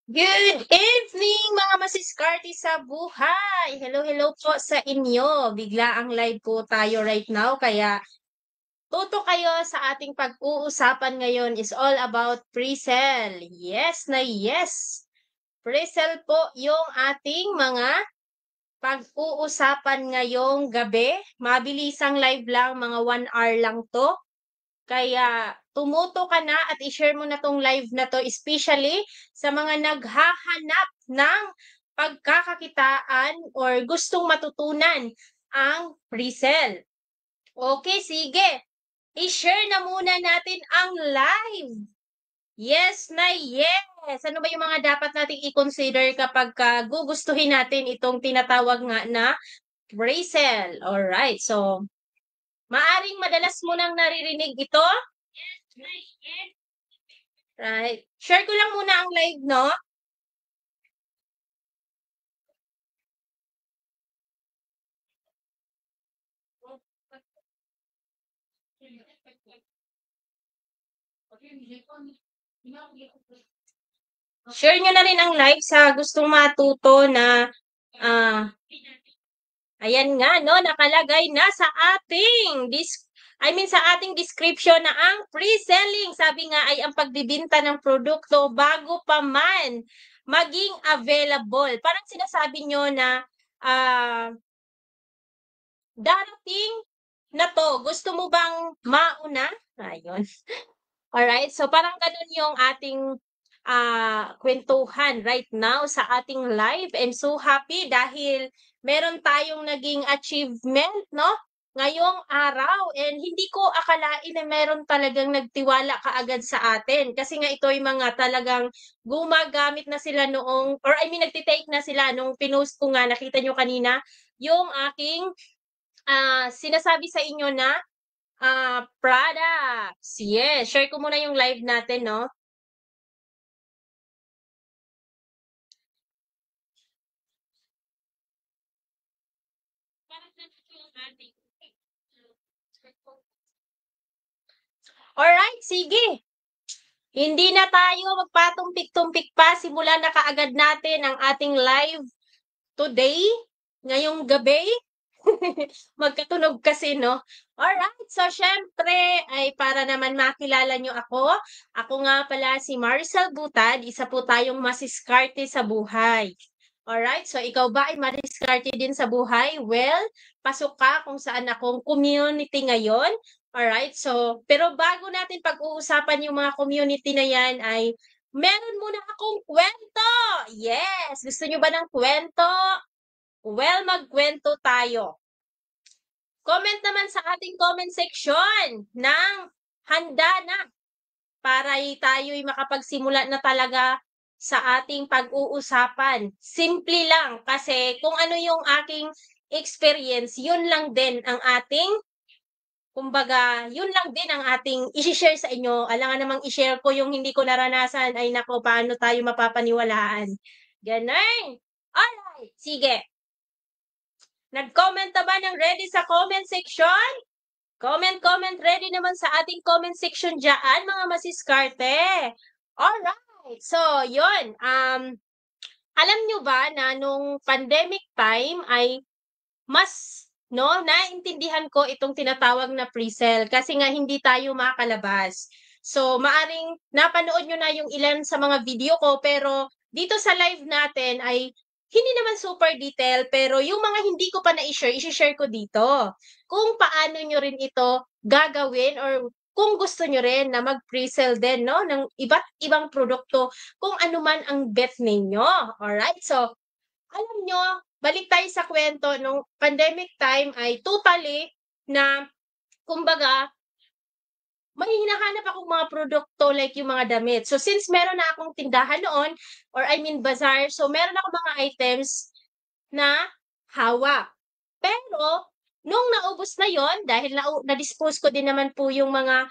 Good evening mga masiskarte sa buhay! Hello po sa inyo. Bigla ang live po tayo right now kaya tuto kayo sa ating pag-uusapan ngayon is all about pre-sale. Yes na yes! Pre-sale po yung ating mga pag-uusapan ngayong gabi. Mabilisang live lang, mga 1 hour lang to. Kaya tumuto ka na at i-share mo na 'tong live na 'to, especially sa mga naghahanap ng pagkakakitaan or gustong matutunan ang pre-sale. Okay, sige. I-share na muna natin ang live. Yes na yes! Ano ba yung mga dapat nating i-consider kapagka gugustuhin natin itong tinatawag nga na pre-sale? Alright, so maaring madalas mo nang naririnig ito. Right. Share ko lang muna ang live, no? Share nyo na rin ang live sa gustong matuto na ayan nga, no? Nakalagay na sa ating sa ating description na ang pre-selling, sabi nga ay ang pagbibinta ng produkto bago pa man maging available. Parang sinasabi nyo na ah, darating na to. Gusto mo bang mauna? Ayun. Alright, so parang ganun yung ating kwentuhan right now sa ating live. I'm so happy dahil meron tayong naging achievement, no? Ngayong araw. And hindi ko akalain na meron talagang nagtiwala kaagad sa atin. Kasi nga ito yung mga talagang gumagamit na sila noong, or I mean, nagtitake na sila nung pinost ko nga, nakita nyo kanina, yung aking sinasabi sa inyo na products. Yes, share ko muna yung live natin, no? Alright, sige. Hindi na tayo magpatumpik-tumpik pa. Simulan na kaagad natin ang ating live today, ngayong gabi. Magkatunog kasi, no? Alright, so syempre, ay para naman makilala nyo ako. Ako nga pala si Marcel Butad, isa po tayong masiskarte sa buhay. Alright, so ikaw ba ay madiskarte din sa buhay? Well, pasok ka kung saan akong community ngayon. Alright, so, pero bago natin pag-uusapan yung mga community na yan ay meron muna akong kwento. Yes, gusto nyo ba ng kwento? Well, magkwento tayo. Comment naman sa ating comment section ng handa na para tayo'y makapagsimula na talaga sa ating pag-uusapan. Simple lang kasi kung ano yung aking experience, yun lang din ang ating, kumbaga, yun lang din ang ating i-share sa inyo. Alangan namang i-share ko yung hindi ko naranasan, ay nako, paano tayo mapapaniwalaan. Ganun. Alright, sige. Nag-comment na ba ng ready sa comment section? Comment, ready naman sa ating comment section dyan, mga masiskarte. Alright, so yun. Alam nyo ba na nung pandemic time ay mas, no, naintindihan ko itong tinatawag na pre-sale kasi nga hindi tayo makalabas. So, maaring napanood nyo na yung ilan sa mga video ko pero dito sa live natin ay hindi naman super detail pero yung mga hindi ko pa na-share, i-share ko dito. Kung paano nyo rin ito gagawin or kung gusto nyo rin na mag-pre-sell din, no, ng iba't ibang produkto, kung ano man ang bet ninyo. Alright? So, alam nyo, balik tayo sa kwento, nung pandemic time ay totally na, kumbaga, may hinahanap akong mga produkto like yung mga damit. So, since meron na akong tindahan noon, or I mean bazaar, so meron ako mga items na hawak. Pero, nung naubos na yon dahil na-dispose ko din naman po yung mga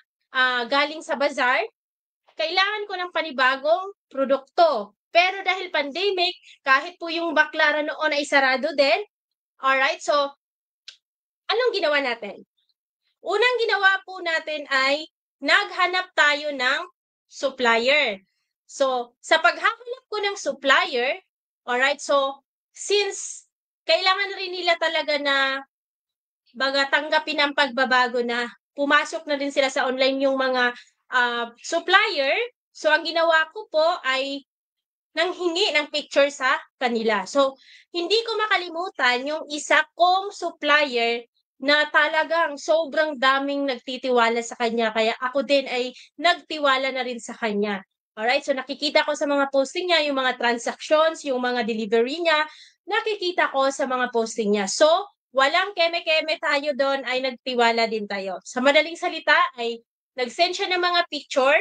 galing sa bazaar, kailangan ko ng panibagong produkto. Pero dahil pandemic, kahit po yung baklaran noon ay sarado din, alright, so, anong ginawa natin? Unang ginawa po natin ay naghanap tayo ng supplier. So, sa paghahanap ko ng supplier, alright, so since kailangan rin nila talaga na baga tanggapin ang pagbabago na pumasok na din sila sa online yung mga supplier, so ang ginawa ko po ay nanghingi ng picture sa kanila. So, hindi ko makalimutan yung isa kong supplier na talagang sobrang daming nagtitiwala sa kanya kaya ako din ay nagtiwala na rin sa kanya. Alright, so nakikita ko sa mga posting niya yung mga transactions, yung mga delivery niya, nakikita ko sa mga posting niya. So, walang keme-keme tayo doon ay nagtiwala din tayo. Sa madaling salita ay nag-send siya ng mga picture.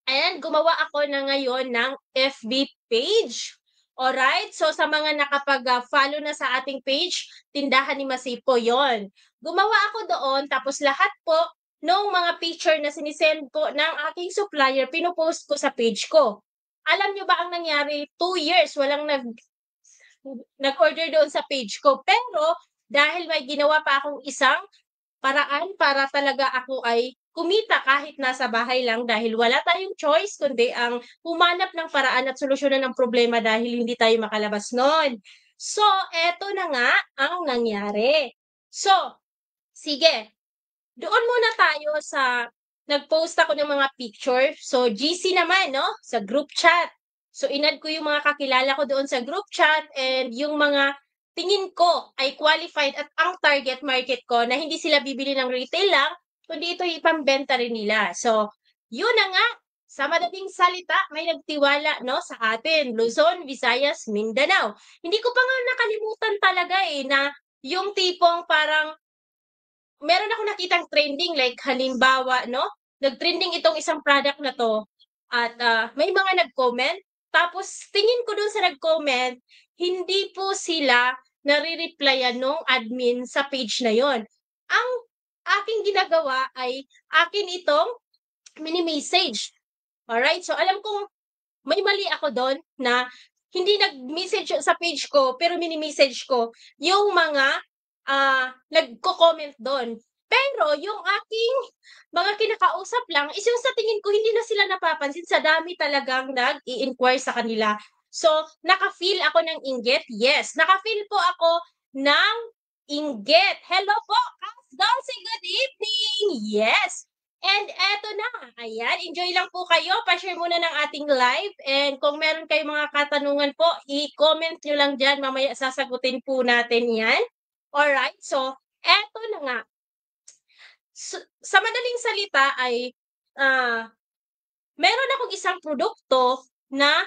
And gumawa ako na ngayon ng FB page. Alright? So sa mga nakapag-follow na sa ating page, Tindahan ni Masipo yon. Gumawa ako doon, tapos lahat po ng mga picture na sinisend ko ng aking supplier, pinopost ko sa page ko. Alam nyo ba ang nangyari? 2 years, walang nag-order doon sa page ko. Pero dahil may ginawa pa akong isang paraan para talaga ako ay kumita kahit nasa bahay lang dahil wala tayong choice kundi ang humanap ng paraan at solusyonan ng problema dahil hindi tayo makalabas noon. So, eto na nga ang nangyari. So, sige, doon muna tayo sa nag-post ako ng mga picture. So, GC naman, no? Sa group chat. So, inad ko yung mga kakilala ko doon sa group chat and yung mga tingin ko ay qualified at ang target market ko na hindi sila bibili ng retail lang, kundi ito ipambenta rin nila. So, yun na nga. Sa madaling salita, may nagtiwala no sa atin, Luzon, Visayas, Mindanao. Hindi ko pa nga nakalimutan talaga na yung tipong parang meron ako nakitang trending like halimbawa, no? Nag-trending itong isang product na to at may mga nag-comment. Tapos tingin ko dun sa nag-comment, hindi po sila nare-replyan nung admin sa page na yon. Ang aking ginagawa ay akin itong mini-message. Alright? So alam kong may mali ako doon na hindi nag-message sa page ko, pero mini-message ko yung mga nagko-comment doon. Pero yung aking mga kinakausap lang is yung sa tingin ko hindi na sila napapansin sa dami talagang nag-i-inquire sa kanila. So, naka-feel ako ng inggit? Yes. Naka-feel po ako ng inggit. Hello po, Cass Dulce, good evening! Yes! And eto na, ayan, enjoy lang po kayo, pa-share muna ng ating live and kung meron kayong mga katanungan po, i-comment nyo lang dyan, mamaya sasagutin po natin yan. Alright, so eto na nga. Sa madaling salita ay meron akong isang produkto na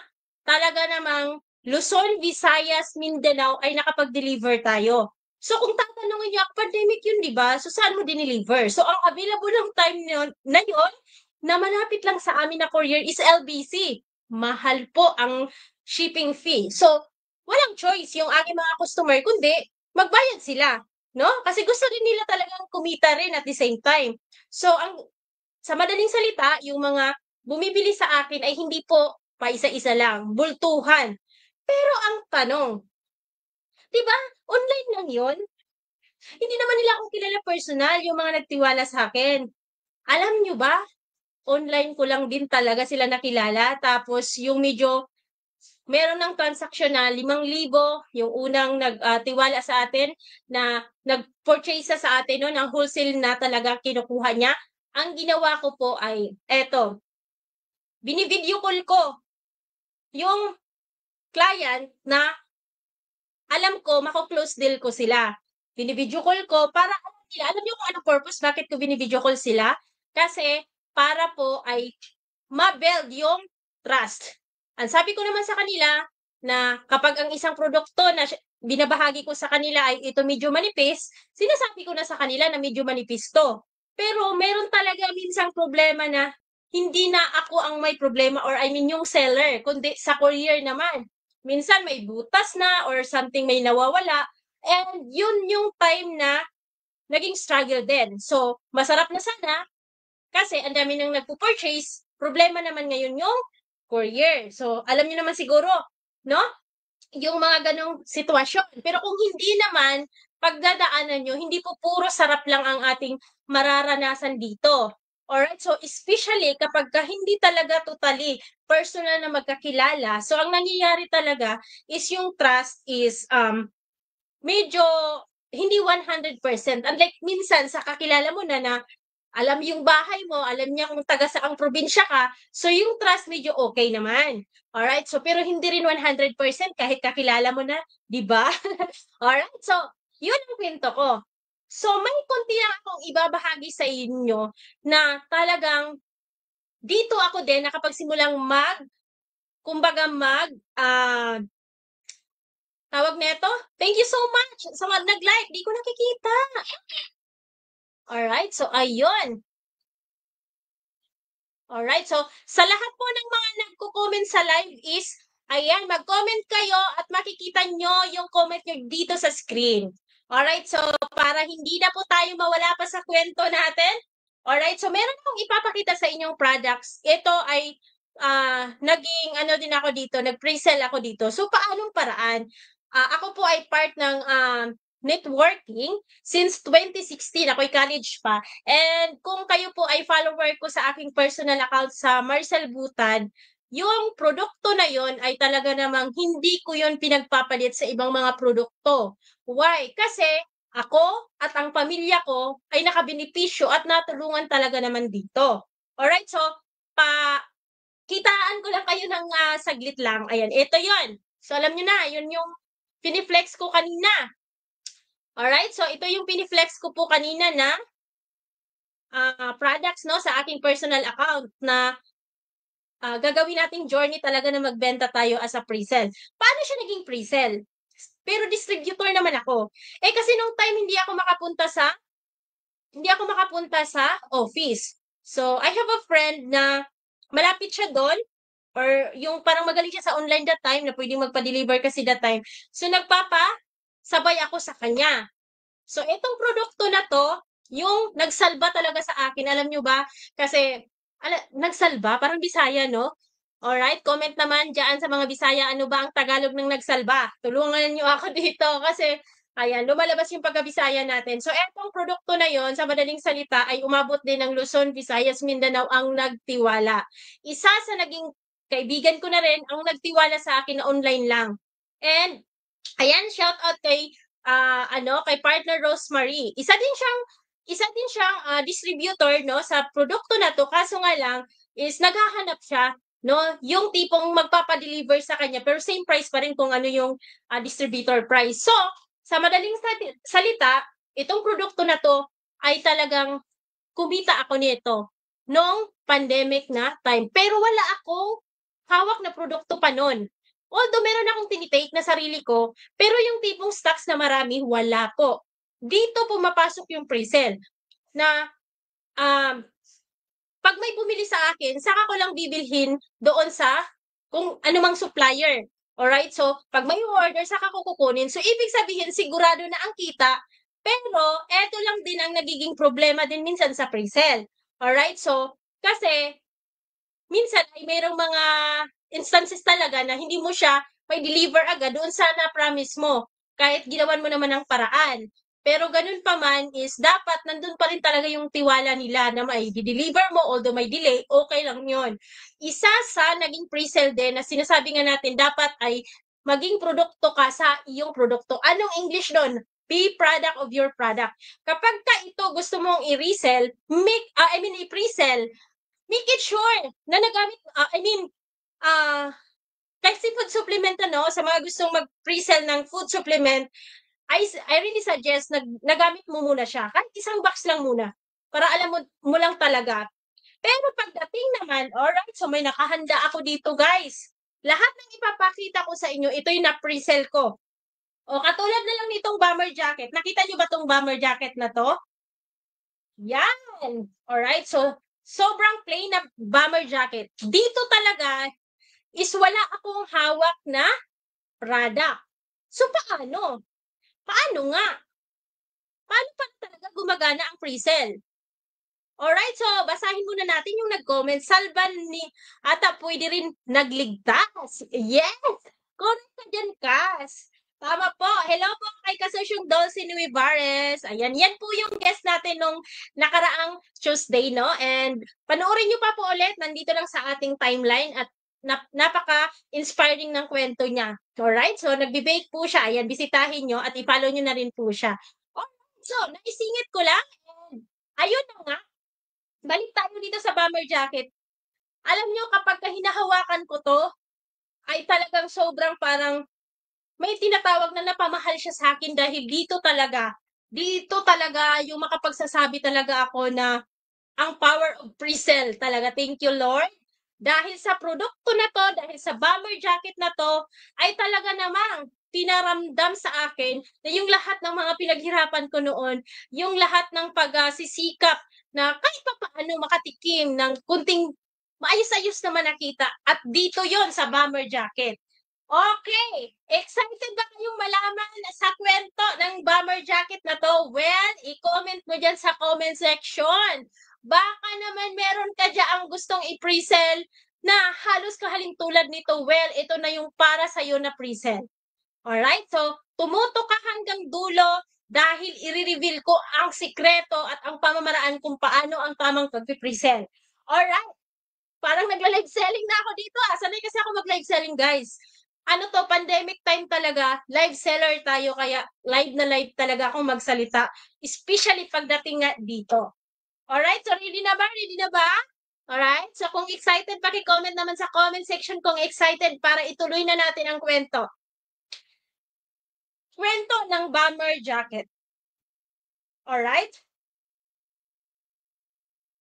talaga namang Luzon, Visayas, Mindanao ay nakapag-deliver tayo. So kung tatanungin niyo, pandemic yun, di ba? So saan mo dineliver? So ang available ng time na yun, na malapit lang sa amin na courier is LBC. Mahal po ang shipping fee. So walang choice yung aking mga customer, kundi magbayad sila. No? Kasi gusto rin nila talagang kumita rin at the same time. So sa madaling salita, yung mga bumibili sa akin ay hindi po paisa-isa lang, bultuhan. Pero ang tanong, 'di ba, online lang 'yon? Hindi naman nila ako kilala personal, yung mga nagtiwala sa akin. Alam niyo ba, online ko lang din talaga sila nakilala tapos yung medyo meron ng transaksyon na 5,000, yung unang nagtiwala sa atin na nag-purchase sa atin no, ng wholesale na talaga kinukuha niya. Ang ginawa ko po ay eto, bini-video call ko yung client na alam ko mako-close deal ko sila. Bini-video call ko para alam nila, alam niyo kung anong purpose bakit ko bini-video call sila? Kasi para po ay ma-build yung trust. Ang sabi ko naman sa kanila na kapag ang isang produkto na binabahagi ko sa kanila ay ito medyo manipis, sinasabi ko na sa kanila na medyo manipis to. Pero meron talaga minsang problema na hindi na ako ang may problema or I mean yung seller, kundi sa courier naman. Minsan may butas na or something may nawawala and yun yung time na naging struggle din. So, masarap na sana kasi ang dami nang nagpo-purchase, problema naman ngayon yung courier. So, alam niyo naman siguro, no? Yung mga ganong sitwasyon. Pero kung hindi naman, pagdadaanan nyo, hindi po puro sarap lang ang ating mararanasan dito. Alright, so especially kapagka hindi talaga totally personal na magkakilala, so ang nangyayari talaga is yung trust is, medyo hindi 100%. Unlike minsan sa kakilala mo na alam yung bahay mo, alam niya kung taga saang probinsya ka, so yung trust medyo okay naman. Alright, so pero hindi rin 100% kahit kakilala mo na, 'di ba? Alright, so yun ang kwento ko. So may konti lang akong ibabahagi sa inyo na talagang dito ako din nakapagsimulang kumbaga tawag nito? Thank you so much sa mga nag-like, 'di ko nakikita. Alright, so ayun. Alright, so sa lahat po ng mga nagko-comment sa live is, ayan, mag-comment kayo at makikita nyo yung comment nyo dito sa screen. Alright, so para hindi na po tayo mawala pa sa kwento natin. Alright, so meron akong ipapakita sa inyong products. Ito ay naging ano din ako dito, nag-pre-sell ako dito. So paanong paraan? Ako po ay part ng networking since 2016, ako'y college pa. And kung kayo po ay follower ko sa aking personal account sa Marcel Butan, yung produkto na yon ay talaga namang hindi ko yon pinagpapalit sa ibang mga produkto. Why? Kasi ako at ang pamilya ko ay nakabenepisyo at natulungan talaga naman dito. Alright, so kitaan ko lang kayo ng saglit lang. Ayan, ito yon. So alam nyo na, yun yung piniflex ko kanina. Alright, so ito yung piniflex ko po kanina na products no sa aking personal account na gagawin nating journey talaga na magbenta tayo as a pre-sell. Paano siya naging pre-sell? Pero distributor naman ako. Eh kasi nung time hindi ako makapunta sa office. So I have a friend na malapit siya doon or yung parang magaling siya sa online that time na pwedeng magpa-deliver kasi that time. So sabay ako sa kanya. So itong produkto na 'to, yung nagsalba talaga sa akin, alam niyo ba? Kasi nagsalba, parang Bisaya 'no? Alright, comment naman diyan sa mga Bisaya, ano ba ang Tagalog ng nagsalba? Tulungan niyo ako dito kasi ayan, lumalabas yung pagka-Bisaya natin. So etong produkto na yon sa madaling salita ay umabot din ng Luzon, Visayas, Mindanao ang nagtiwala. Isa sa naging kaibigan ko na rin ang nagtiwala sa akin na online lang. And ayan, shout out kay partner Rosemary. Isa din siyang distributor no sa produkto na 'to, kaso nga lang is naghahanap siya no yung tipong magpapa-deliver sa kanya pero same price pa rin kung ano yung distributor price. So, sa madaling salita, itong produkto na 'to ay talagang kumita ako nito nung pandemic na time. Pero wala akong hawak na produkto pa nun. Although meron akong tinitake na sarili ko, pero yung tipong stocks na marami, wala po. Dito pumapasok yung pre-sell na um, pag may bumili sa akin, saka ko lang bibilhin doon sa kung anumang supplier. Alright? So, pag may order, saka ko kukunin. So, ibig sabihin, sigurado na ang kita, pero eto lang din ang nagiging problema din minsan sa pre-sell. Alright? So, kasi minsan ay mayroong mga instances talaga na hindi mo siya may deliver agad doon sa na-promise mo, kahit ginawan mo naman ng paraan. Pero ganun pa man is dapat nandun pa rin talaga yung tiwala nila na may deliver mo, although may delay, okay lang yon. Isa sa naging pre-sell din na sinasabi nga natin dapat ay maging produkto ka sa iyong produkto. Anong English doon? Be product of your product. Kapag ka ito gusto mong i-resell, i-pre-sell, make it sure na nagamit, kasi food supplement sa mga gustong mag-pre-sell ng food supplement, I really suggest nagamit mo muna siya, kahit isang box lang muna, para alam mo lang talaga. Pero pagdating naman, alright, so may nakahanda ako dito guys. Lahat ng ipapakita ko sa inyo, ito yung na-pre-sell ko. O katulad na lang nitong bomber jacket. Nakita niyo ba tong bomber jacket na to? Yan! Alright, so sobrang plain na bomber jacket. Dito talaga is wala akong hawak na product. So paano? Paano nga? Paano pa talaga gumagana ang pre-sell? Alright, so basahin muna natin yung nag-comment. Salban ni Ata pwede rin nagligtas. Yes! Correct ka dyan, Kas. Tama po. Hello po kay Kasosyong Dulcie Nuivares. Ayan, yan po yung guest natin nung nakaraang Tuesday, no? And panoorin niyo pa po ulit, nandito lang sa ating timeline at napaka-inspiring ng kwento niya. Alright? So, nagbe-bake po siya. Ayan, bisitahin niyo at i-follow niyo na rin po siya. Alright, so, naisingit ko lang. And ayun na nga, balik tayo dito sa bomber jacket. Alam niyo, kapag hinahawakan ko to, ay talagang sobrang parang may tinatawag na napamahal siya sa akin dahil dito talaga yung makapagsasabi talaga ako na ang power of pre-sale talaga. Thank you, Lord. Dahil sa produkto na to, dahil sa bomber jacket na to, ay talaga namang pinaramdam sa akin na yung lahat ng mga pinaghirapan ko noon, yung lahat ng pagsisikap na kahit pa paano makatikim ng kunting maayos-ayos naman nakita. At dito yon sa bomber jacket. Okay, excited ba kayong malaman sa kwento ng bomber jacket na to? Well, i-comment mo dyan sa comment section. Baka naman meron ka dyan gustong i-presell na halos kahalintulad nito. Well, ito na yung para sa'yo na presell. Alright, so tumuto ka hanggang dulo dahil i-reveal ko ang sikreto at ang pamamaraan kung paano ang tamang pag-presell. Alright, parang nagla-live selling na ako dito. Sanay kasi ako mag-live selling, guys. Ano to, pandemic time talaga, live seller tayo, kaya live na live talaga akong magsalita, especially pagdating nga dito. Alright, so ready na ba? Ready na ba? Alright, so kung excited, paki-comment naman sa comment section kung excited para ituloy na natin ang kwento. Kwento ng bomber jacket. Alright?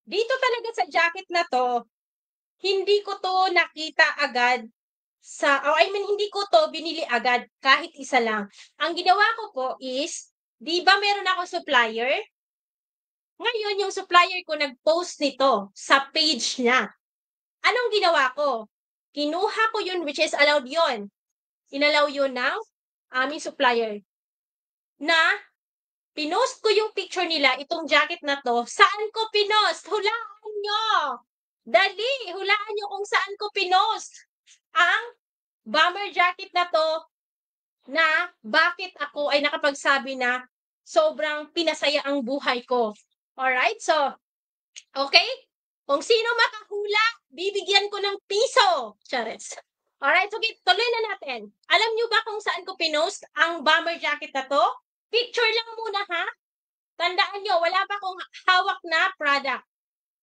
Dito talaga sa jacket na to, hindi ko to nakita agad hindi ko to binili agad kahit isa lang. Ang ginawa ko po is, di ba meron ako supplier? Ngayon, yung supplier ko nag-post nito sa page niya. Anong ginawa ko? Kinuha ko yun, which is allowed yun. Inalaw yun ng aming supplier. Na, pinost ko yung picture nila, itong jacket na to. Saan ko pinost? Hulaan nyo! Dali, hulaan nyo kung saan ko pinost ang bomber jacket na to na bakit ako ay nakapagsabi na sobrang pinasaya ang buhay ko. Alright, so, okay? Kung sino makahula, bibigyan ko ng piso. Charets. Alright, so tuloy na natin. Alam nyo ba kung saan ko pinost ang bomber jacket na to? Picture lang muna, ha? Tandaan nyo, wala pa akong hawak na product.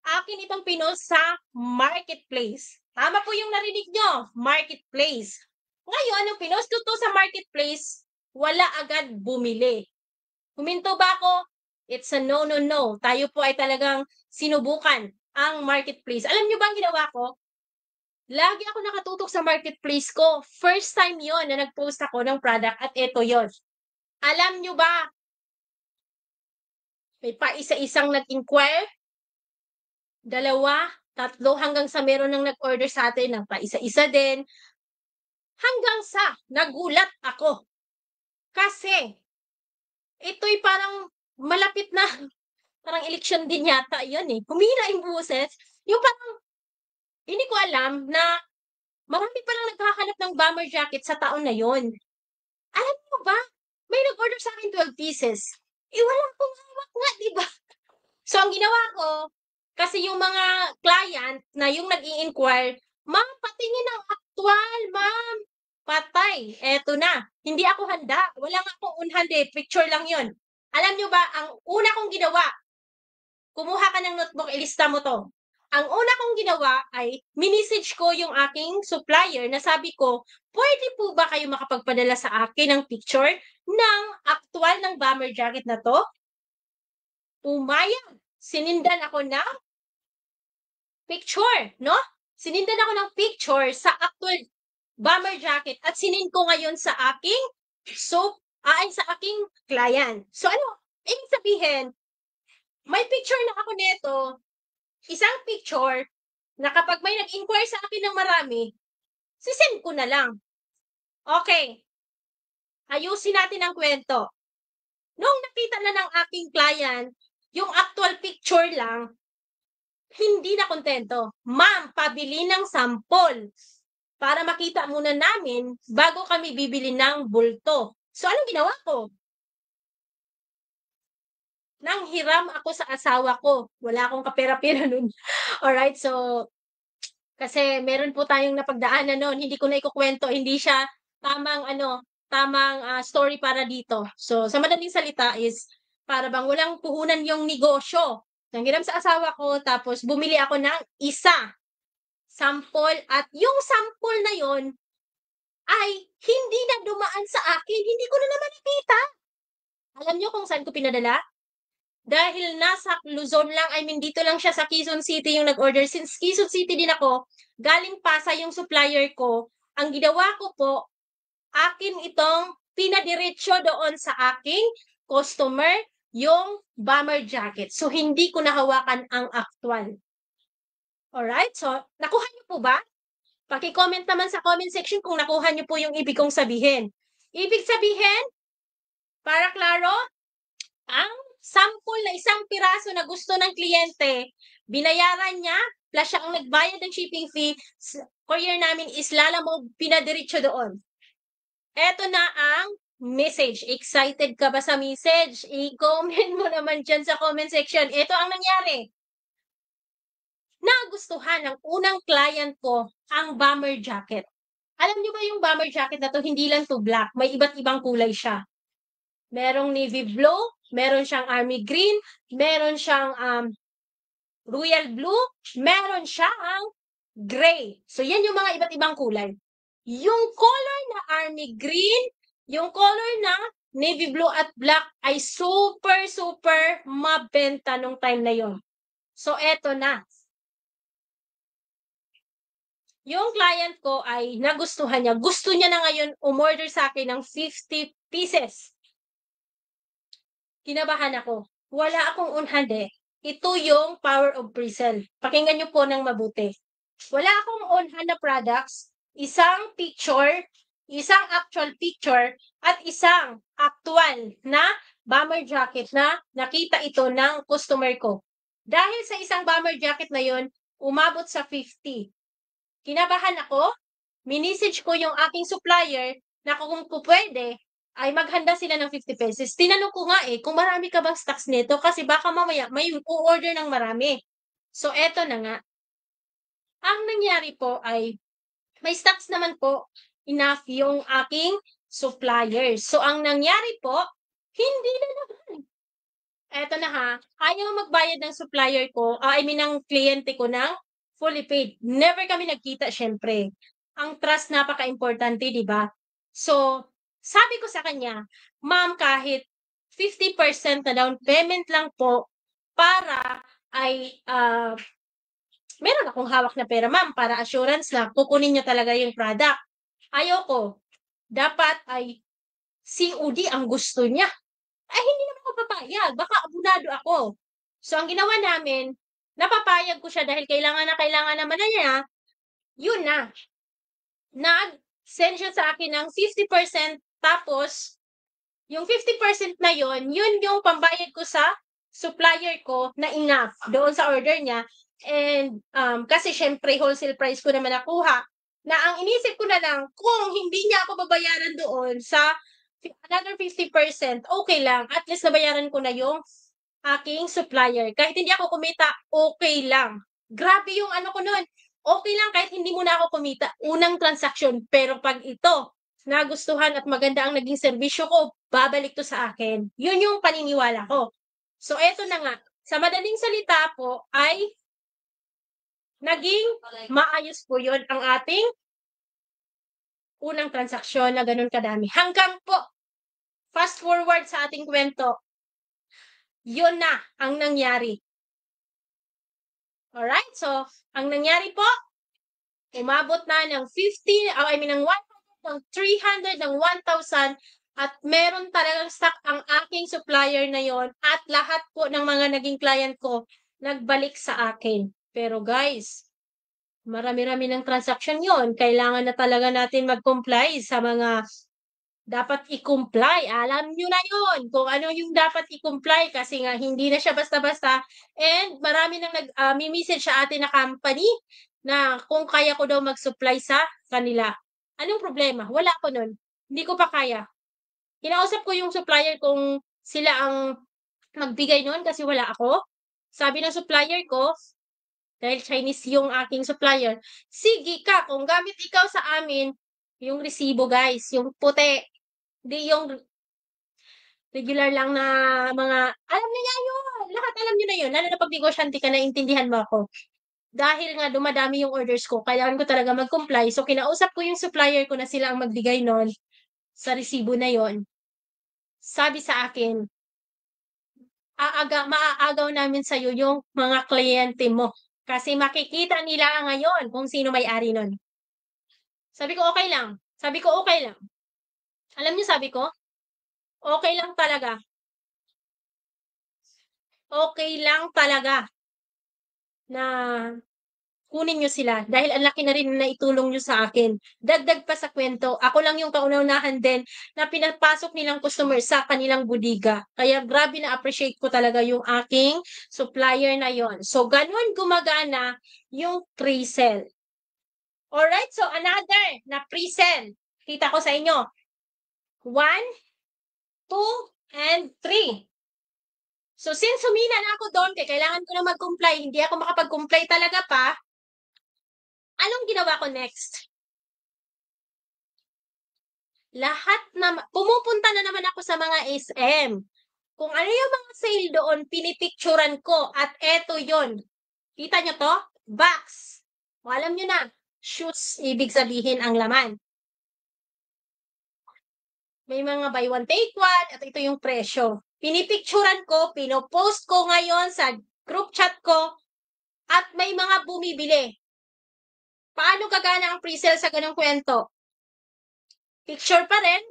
Akin itong pinost sa marketplace. Tama po yung narinig nyo, marketplace. Ngayon, nung pinost ko to sa marketplace, wala agad bumili. Huminto ba ako? It's a no, no, no. Tayo po ay talagang sinubukan ang marketplace. Alam nyo ba ang ginawa ko? Lagi ako nakatutok sa marketplace ko. First time yon na nag-post ako ng product at ito yon. Alam nyo ba, may pa isa-isang nag-inquire, dalawa, tatlo, hanggang sa meron nang nag-order sa atin ng pa isa-isa din. Hanggang sa nagulat ako. Kasi ito'y parang malapit na, parang eleksyon din yata yun eh. Humina yung boses. Yung parang, hindi ko alam na marami palang naghahanap ng bomber jacket sa taon na yon. Alam mo ba, may nag-order sa akin 12 pieces. Wala akong hawak nga, di ba? So, ang ginawa ko, kasi yung mga client na yung nag-i-inquire, ma'am, patingin ang actual, ma'am. Patay. Eto na. Hindi ako handa. Wala nga akong unhande. Picture lang yon. Alam nyo ba, ang una kong ginawa, kumuha ka ng notebook, ilista mo to. Ang una kong ginawa ay, minisage ko yung aking supplier na sabi ko, pwede po ba kayo makapagpadala sa akin ng picture ng actual ng bomber jacket na to? Umayag. Sinindan ako ng picture, no? Sinindan ako ng picture sa actual bomber jacket at sinin ko ngayon sa aking sa aking client. So ano, ibig sabihin, may picture na ako nito, isang picture na kapag may nag-inquire sa akin ng marami, sisend ko na lang. Okay. Ayusin natin ang kwento. Nung nakita na ng aking client, yung actual picture lang, hindi na kontento. Ma'am, pabili ng sample para makita muna namin bago kami bibili ng bulto. So, anong ginawa ko? Nanghiram ako sa asawa ko. Wala akong kapera-pera nun. Alright, so, kasi meron po tayong napagdaanan nun. Hindi ko na ikukwento. Hindi siya tamang story para dito. So, sa madaling salita is, para bang walang puhunan yung negosyo. Nanghiram sa asawa ko, tapos bumili ako ng sample, at yung sample na yon ay hindi na dumaan sa akin. Hindi ko na naman nakita. Alam nyo kung saan ko pinadala? Dahil nasa Luzon lang, I mean, dito lang siya sa Quezon City yung nag-order. Since Quezon City din ako, galing Pasay yung supplier ko, ang ginawa ko po, akin itong pinadiretso doon sa aking customer, yung bomber jacket. So, hindi ko nahawakan ang actual. Alright? So, nakuha niyo po ba? Paki-comment naman sa comment section kung nakuha niyo po yung ibig kong sabihin. Ibig sabihin, para klaro, ang sample na isang piraso na gusto ng kliyente, binayaran niya, plus siya ang nagbayad ng shipping fee, courier namin is Lalamove, pinadiretso doon. Eto na ang message. Excited ka ba sa message? I-comment mo naman dyan sa comment section. Ito ang nangyari. Nagustuhan ng unang client ko ang bomber jacket. Alam niyo ba yung bomber jacket na to, hindi lang to black. May iba't ibang kulay siya. Merong navy blue, meron siyang army green, meron siyang royal blue, meron siyang gray. So, yan yung mga iba't ibang kulay. Yung color na army green, yung color na navy blue at black ay super, super mabenta nung time na yon. So, eto na. Yung client ko ay nagustuhan niya. Gusto niya na ngayon umorder sa akin ng 50 pieces. Kinabahan ako. Wala akong unhand eh. Ito yung power of pre-sell. Pakinggan niyo po ng mabuti. Wala akong on-hand na products, isang picture, isang actual picture, at isang actual na bomber jacket na nakita ito ng customer ko. Dahil sa isang bomber jacket na yon, umabot sa 50. Kinabahan ako, minisage ko yung aking supplier na kung pwede, ay maghanda sila ng 50 pesos. Tinanong ko nga kung marami ka bang stocks nito kasi baka mamaya may u-order ng marami. So, eto na nga. Ang nangyari po ay may stocks naman po enough yung aking suppliers. So, ang nangyari po, hindi na naman. Eto na ha, ayaw magbayad ng supplier ko, ng kliyente ko ng fully paid. Never kami nagkita, syempre. Ang trust napaka-importante, di ba? So, sabi ko sa kanya, ma'am, kahit 50% na down payment lang po para ay meron akong hawak na pera, ma'am, para assurance na kukunin niyo talaga yung product. Ayoko. Dapat ay COD ang gusto niya. Ay, hindi naman ako papayag. Baka abunado ako. So, ang ginawa namin, napapayag ko siya dahil kailangan naman na niya, yun na. Nag-send siya sa akin ng 50%, tapos, yung 50% na yun yung pambayad ko sa supplier ko na enough doon sa order niya. And kasi syempre wholesale price ko naman nakuha, na ang inisip ko na lang, kung hindi niya ako babayaran doon sa another 50%, okay lang. At least nabayaran ko na yung aking supplier. Kahit hindi ako kumita, okay lang. Grabe yung ano ko nun. Okay lang kahit hindi mo na ako kumita. Unang transaksyon. Pero pag ito, nagustuhan at maganda ang naging serbisyo ko, babalik to sa akin. Yun yung paniniwala ko. So, eto na nga. Sa madaling salita po ay naging maayos po yun ang ating unang transaksyon na ganun kadami. Hanggang po, fast forward sa ating kwento, yun na ang nangyari. Alright? So, ang nangyari po, umabot na ng 50, ng 100, ng 300, ng 1,000, at meron talagang stock ang aking supplier na yon, at lahat po ng mga naging client ko nagbalik sa akin. Pero guys, marami-rami ng transaction yon. Kailangan na talaga natin mag-comply sa mga dapat i-comply. Alam nyo na yon kung ano yung dapat i-comply kasi nga hindi na siya basta-basta. And marami nang nag-message sa atin na company na kung kaya ko daw mag-supply sa kanila. Anong problema? Wala ko nun. Hindi ko pa kaya. Kinausap ko yung supplier kung sila ang magbigay nun kasi wala ako. Sabi ng supplier ko, dahil Chinese yung aking supplier, sige ka, kung gamit ikaw sa amin, yung resibo guys, yung puti, di yung regular lang na mga, alam niya yun, lahat alam niyo na yun, lalo na pag negosyante ka, naintindihan mo ako. Dahil nga dumadami yung orders ko, kailangan ko talaga mag-comply. So, kinausap ko yung supplier ko na sila ang magbigay nun sa resibo na yon. Sabi sa akin, maaagaw namin sa'yo yung mga kliyente mo. Kasi makikita nila ngayon kung sino may-ari nun. Sabi ko, okay lang. Sabi ko, okay lang. Alam niyo sabi ko, okay lang talaga. Okay lang talaga na kunin niyo sila dahil ang laki na rin na naitulong niyo sa akin. Dagdag pa sa kwento, ako lang yung kauna-unahan din na pinapasok nilang customer sa kanilang budiga. Kaya grabe na appreciate ko talaga yung aking supplier na yon. So, ganun gumagana yung pre-sell. Alright, so another na pre-sell. Kita ko sa inyo. 1, 2, and 3. So, since humina na ako doon, kailangan ko na mag-comply, hindi ako makapag-comply talaga pa, anong ginawa ko next? Pumupunta na naman ako sa mga SM. Kung ano yung mga sale doon, pinipicturan ko at eto yon. Kita nyo to? Box. O, alam nyo na, shoots, ibig sabihin ang laman. May mga buy one, take one, at ito yung presyo. Pinipicturan ko, pinopost ko ngayon sa group chat ko, at may mga bumibili. Paano gagana ang pre-sale sa ganung kwento? Picture pa rin,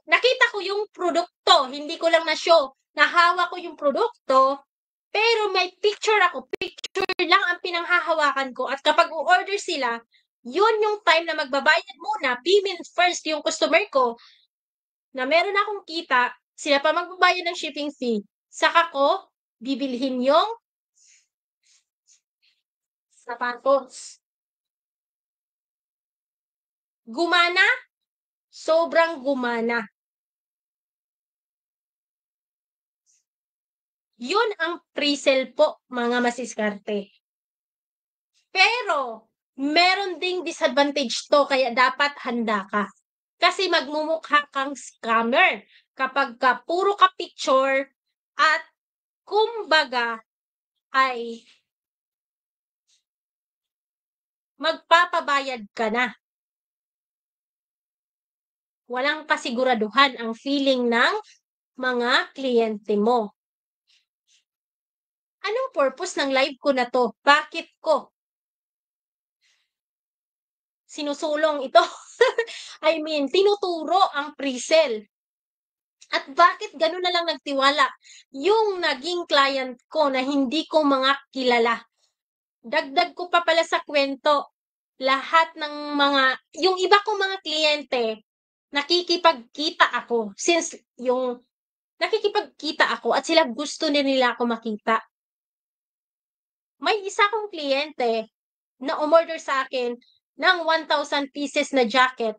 nakita ko yung produkto, hindi ko lang na-show. Nahawa ko yung produkto, pero may picture ako. Picture lang ang pinanghahawakan ko. At kapag u-order sila, yun yung time na magbabayad muna, payment first yung customer ko, na meron akong kita, sila pa magbabayad ng shipping fee. Saka ko, bibilhin yung sapatos. Gumana? Sobrang gumana. Yun ang pre-sell po, mga masiskarte. Pero, meron ding disadvantage to, kaya dapat handa ka. Kasi magmumukha kang scammer kapag puro ka picture at kumbaga ay magpapabayad ka na. Walang kasiguraduhan ang feeling ng mga kliyente mo. Anong purpose ng live ko na to? Bakit ko sinusulong ito? I mean, tinuturo ang pre-sell. At bakit gano'n na lang nagtiwala yung naging client ko na hindi ko mga kilala? Dagdag ko pa pala sa kwento, lahat ng yung iba kong mga kliyente, nakikipagkita ako. Since yung nakikipagkita ako at sila gusto nila ako makita. May isa kong kliyente na umorder sa akin ng 1,000 pieces na jacket.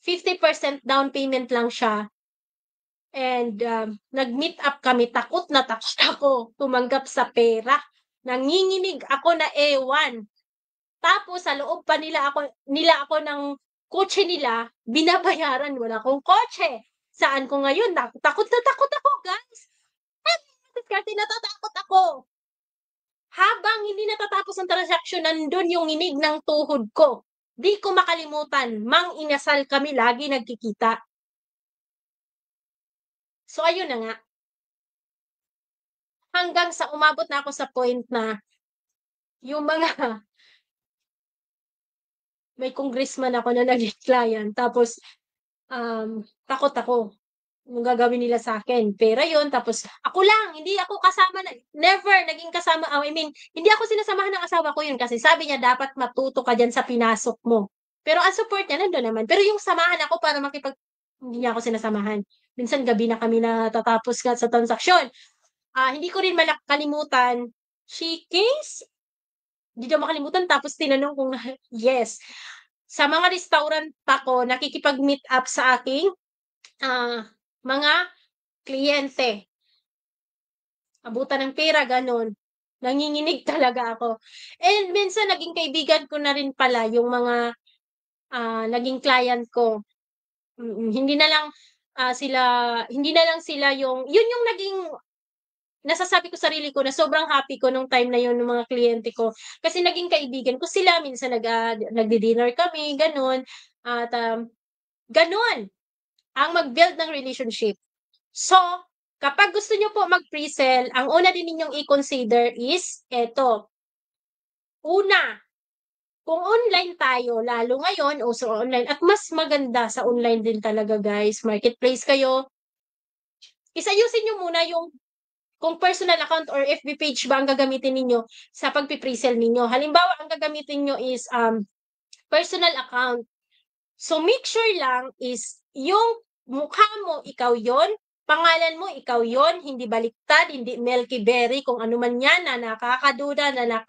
50% down payment lang siya. And nag-meet up kami, takot na takot ako tumanggap sa pera. Nanginginig ako na ewan. Tapos sa loob pa nila ako ng kotse nila, binabayaran, wala akong kotse. Saan ko ngayon? Takot na takot ako, guys. Kasi natatakot ako. Habang hindi natatapos ang transaksyon, nandun yung inig ng tuhod ko. Di ko makalimutan, mang inasal kami lagi nagkikita. So, ayun na nga. Hanggang sa umabot na ako sa point na yung mga may congressman ako na naging client. Tapos, takot ako yung gagawin nila sa akin. Pera yun. Tapos, ako lang, hindi ako kasama, never naging kasama, I mean, hindi ako sinasamahan ng asawa ko yun kasi sabi niya dapat matuto ka dyan sa pinasok mo. Pero ang support niya, nandun naman. Pero yung samahan ako para hindi niya ako sinasamahan. Minsan gabi na kami natatapos ka sa transaksyon. Hindi ko rin kalimutan, she case, hindi daw makalimutan, tapos tinanong kong, yes. Sa mga restaurant ako, nakikipag-meet up sa aking mga kliyente. Abutan ng pera, gano'n. Nanginginig talaga ako. And minsan naging kaibigan ko na rin pala yung mga, naging client ko. Hindi na lang, sila yun yung naging nasasabi ko sarili ko na sobrang happy ko nung time na yun ng mga kliyente ko. Kasi naging kaibigan ko sila, minsan nagdi-dinner kami, gano'n. At, gano'n ang mag-build ng relationship. So, kapag gusto niyo po mag-pre-sell, ang una din ninyong i-consider is eto. Una, kung online tayo, lalo ngayon, uso online, at mas maganda sa online din talaga guys, marketplace kayo, isayusin niyo muna yung kung personal account or FB page ba ang gagamitin ninyo sa pagpi-pre-sell ninyo. Halimbawa, ang gagamitin niyo is personal account. So, make sure lang is yung mukha mo, ikaw yon, pangalan mo, ikaw yon, hindi baliktad, hindi Melky Berry, kung ano man yan na nakakaduda, na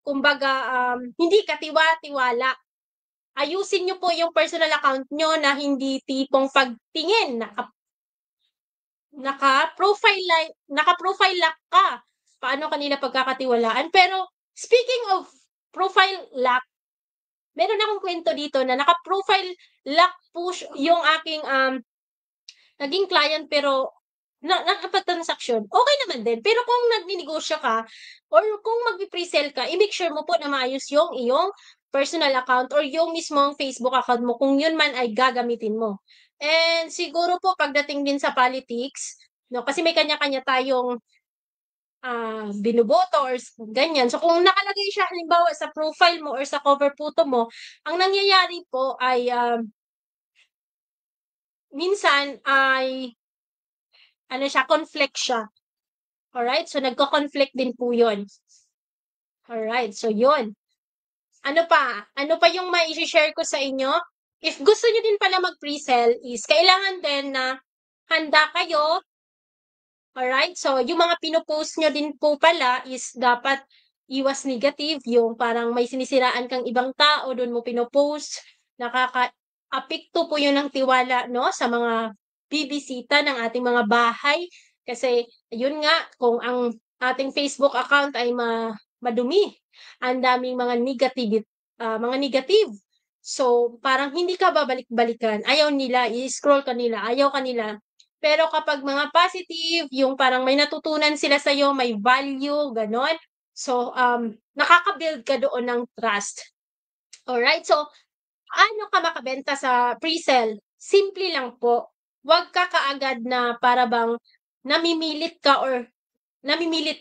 kumbaga, hindi katiwa-tiwala. Ayusin nyo po yung personal account nyo na hindi tipong pagtingin, naka-profile lock ka. Paano kanila pagkakatiwalaan? Pero, speaking of profile lock, meron akong kwento dito na naka-profile lock push yung aking naging client pero nakapag-transaction, okay naman din. Pero kung nagninegosyo ka or kung magpi-pre-sell ka, i-make sure mo po na maayos yung iyong personal account or yung mismong Facebook account mo kung yun man ay gagamitin mo. And siguro po pagdating din sa politics, no, kasi may kanya-kanya tayong binoboto or ganyan. So kung nakalagay siya halimbawa sa profile mo or sa cover photo mo, ang nangyayari po ay minsan ay conflict siya. Alright? So nagko-conflict din po 'yon. Alright, so 'yon. Ano pa? Ano pa yung mai-share ko sa inyo? If gusto niyo din pala mag-pre-sell is kailangan din na handa kayo. Alright? So yung mga pino-post niyo din po pala is dapat iwas negative, yung parang may sinisiraan kang ibang tao doon mo pino-post, nakaka-apekto po 'yun ng tiwala, no, sa mga bibisita ng ating mga bahay. Kasi yun nga, kung ang ating Facebook account ay madumi, ang daming mga negative. So, parang hindi ka babalik-balikan, ayaw nila, i-scroll ka nila, ayaw ka nila. Pero kapag mga positive, yung parang may natutunan sila sa'yo, may value, gano'n. So, nakaka-build ka doon ng trust. Alright, so ano ka makabenta sa pre-sell? Simple lang po. Huwag ka kaagad na para bang namimilit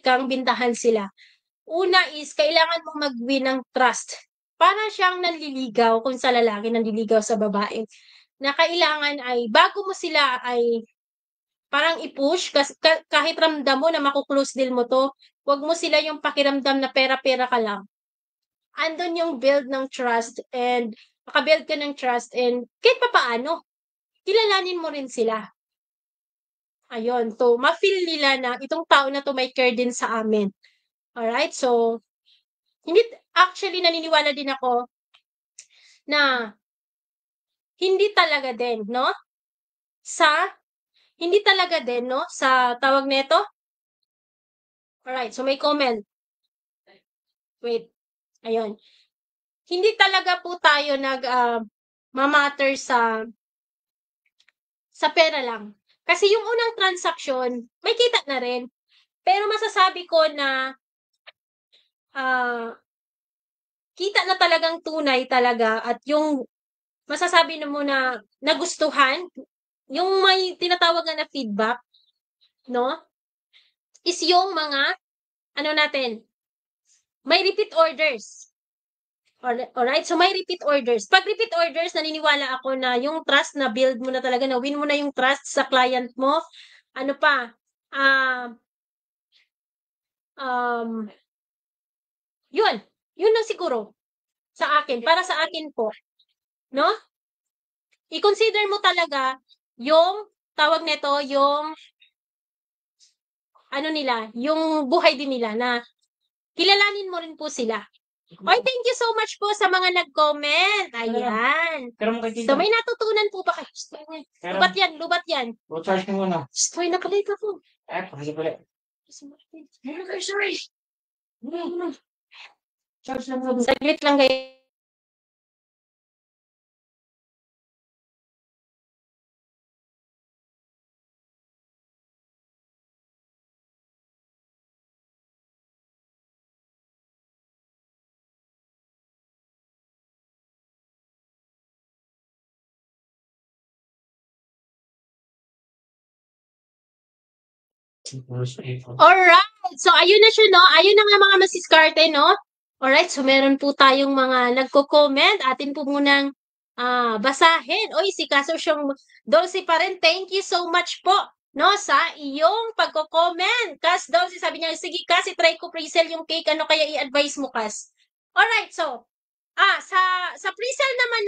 kang bintahan sila. Una is, kailangan mong mag-win ng trust. Para siyang nanliligaw, kung sa lalaki nanliligaw sa babae, na kailangan ay, bago mo sila ay parang i-push, kahit ramdam mo na maku-close deal mo 'to, wag mo sila yung pakiramdam na pera-pera ka lang. Andun yung build ng trust and maka-build ka ng trust and kahit papaano, kilalanin mo rin sila. Ayun, to ma-feel nila na itong tao na 'to may care din sa amin. Alright, so actually naniniwala din ako na hindi talaga din, no, sa tawag nito. Alright, so may comment. Wait, ayun. Hindi talaga po tayo ma-matter sa pera lang. Kasi yung unang transaksyon, may kita na rin. Pero masasabi ko na kita na talagang tunay talaga at yung masasabi na mo na nagustuhan, yung may tinatawag na feedback, no, is yung mga, may repeat orders. Alright, so may repeat orders. Pag repeat orders, naniniwala ako na yung trust na build mo na talaga, na win mo na yung trust sa client mo. Ano pa? Yun. Yun lang siguro. Sa akin. Para sa akin po. No? I-consider mo talaga yung tawag nito, yung yung buhay din nila na kilalanin mo rin po sila. Oy, thank you so much po sa mga nag-comment. Ayan. So, may natutunan po ba kayo? Lubat yan, lubat yan. Charge mo muna. Stoy na pala ito po. Kasi pala. Sorry. Charge lang mo. Saglit lang kayo. Alright. So, ayun na siya, no? Ayun na nga mga masiskarte, no? Alright. So, meron po tayong mga nagko-comment. Atin po munang basahin. Oy, si Kaso siyang Dulce pa rin. Thank you so much po, no? Sa iyong pagko-comment. Kas Dulce, sabi niya, sige Kas, try ko pre-sell yung cake. Ano kaya i-advise mo, Kas? Alright. So, sa pre-sell naman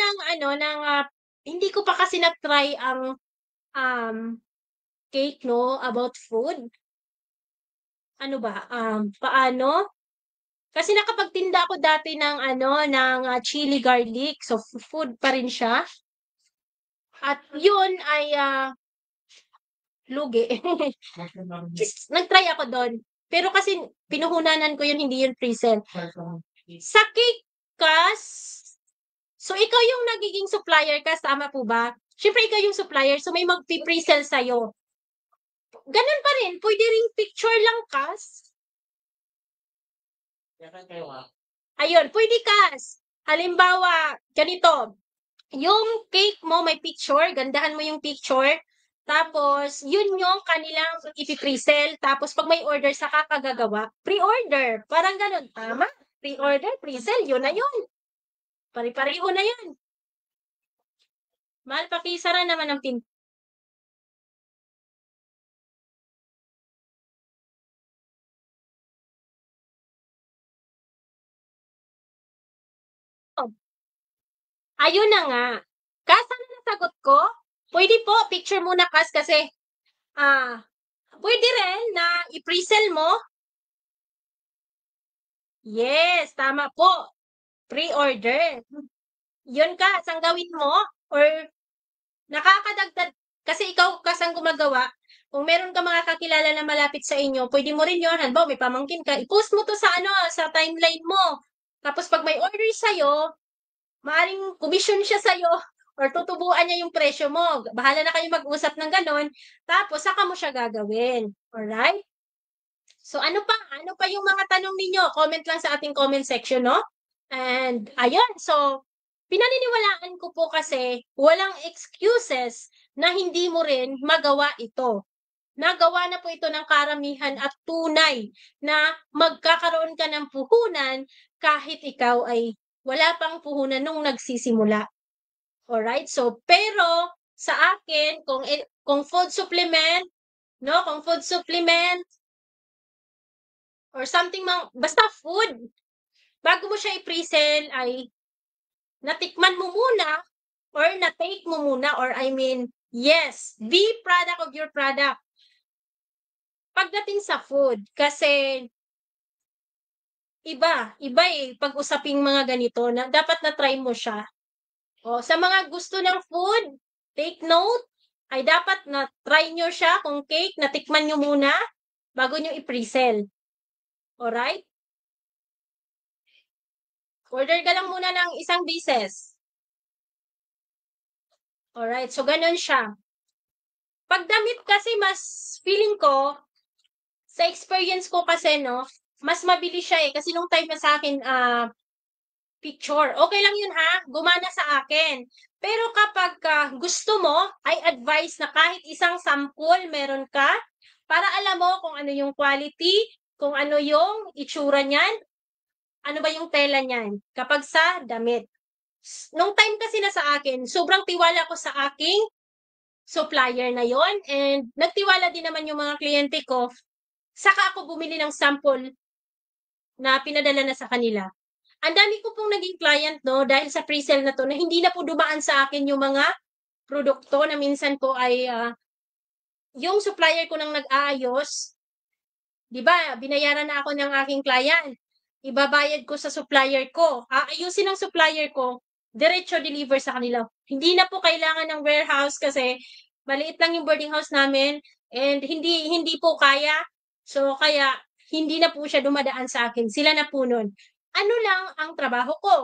hindi ko pa kasi na-try ang cake, no? About food. Ano ba, paano? Kasi nakapagtinda ako dati ng chili garlic. So, food pa rin siya. At yun ay lugi. Nag-try ako doon. Pero kasi pinuhunanan ko yun, hindi yun pre-sell. Sa cake, Kas, so ikaw yung nagiging supplier, Kas, tama po ba? Siyempre, ikaw yung supplier, so may mag-pre-sell sa'yo. Ganun pa rin, pwede ring picture lang, Kas. Ayun, pwede Kas. Halimbawa, ganito, yung cake mo may picture, gandahan mo yung picture, tapos yun yung kanilang ipi-pre-sell, tapos pag may order saka kagagawa, pre-order, parang ganun, tama? Pre-order, pre-sell, yun na yun. Pari-pareho na yun. Mahal, pakisara naman ang pin. Ayun na nga. Kas, ano nasagot ko? Pwede po, picture muna Kas kasi pwede rin na i-pre-sell mo. Yes, tama po. Pre-order. Yun Kas, ang gawin mo or nakakadagdag kasi ikaw Kas ang gumagawa. Kung meron ka mga kakilala na malapit sa inyo, pwede mo rin yun. Halimbawa, may pamangkin ka, i-post mo to sa timeline mo. Tapos pag may order sa'yo, maaring commission siya sa'yo or tutubuan niya yung presyo mo. Bahala na kayo mag-usap ng ganon. Tapos, saka mo siya gagawin. Alright? So, ano pa? Ano pa yung mga tanong ninyo? Comment lang sa ating comment section, no? And, ayun. So, pinaniniwalaan ko po kasi walang excuses na hindi mo rin magawa ito. Nagawa na po ito ng karamihan at tunay na magkakaroon ka ng puhunan kahit ikaw ay wala pang puhunan nung nagsisimula. Alright? So, pero sa akin, kung food supplement, no? Kung food supplement or something basta food, bago mo siya i-pre-sell ay natikman mo muna or na-take mo muna or yes, be product of your product. Pagdating sa food, kasi iba pag-usaping mga ganito na dapat na-try mo siya. O, sa mga gusto ng food, take note, ay dapat na-try nyo siya kung cake, natikman nyo muna bago nyo i-pre-sell. Alright? Order ka lang muna ng isang beses. Alright, so ganun siya. Pag damit kasi mas feeling ko, sa experience ko kasi, no, mas mabilis siya kasi nung time na sa akin, picture. Okay lang yun ha, gumana sa akin. Pero kapag gusto mo, I advise na kahit isang sample meron ka para alam mo kung ano yung quality, kung ano yung itsura niyan, ano ba yung tela niyan kapag sa damit. Nung time kasi na sa akin, sobrang tiwala ko sa aking supplier na yon and nagtiwala din naman yung mga kliyente ko. Saka ako bumili ng sample na pinadala na sa kanila. Ang dami ko pong naging client, no, dahil sa pre-sale na to, na hindi na po dumaan sa akin yung mga produkto na minsan po ay yung supplier ko nang nag-aayos, di ba, binayaran na ako ng aking client. ibabayad ko sa supplier ko. Aayusin ng supplier ko, diretso deliver sa kanila. Hindi na po kailangan ng warehouse kasi maliit lang yung boarding house namin and hindi po kaya. So kaya hindi na po siya dumadaan sa akin. Sila na po nun. Ano lang ang trabaho ko?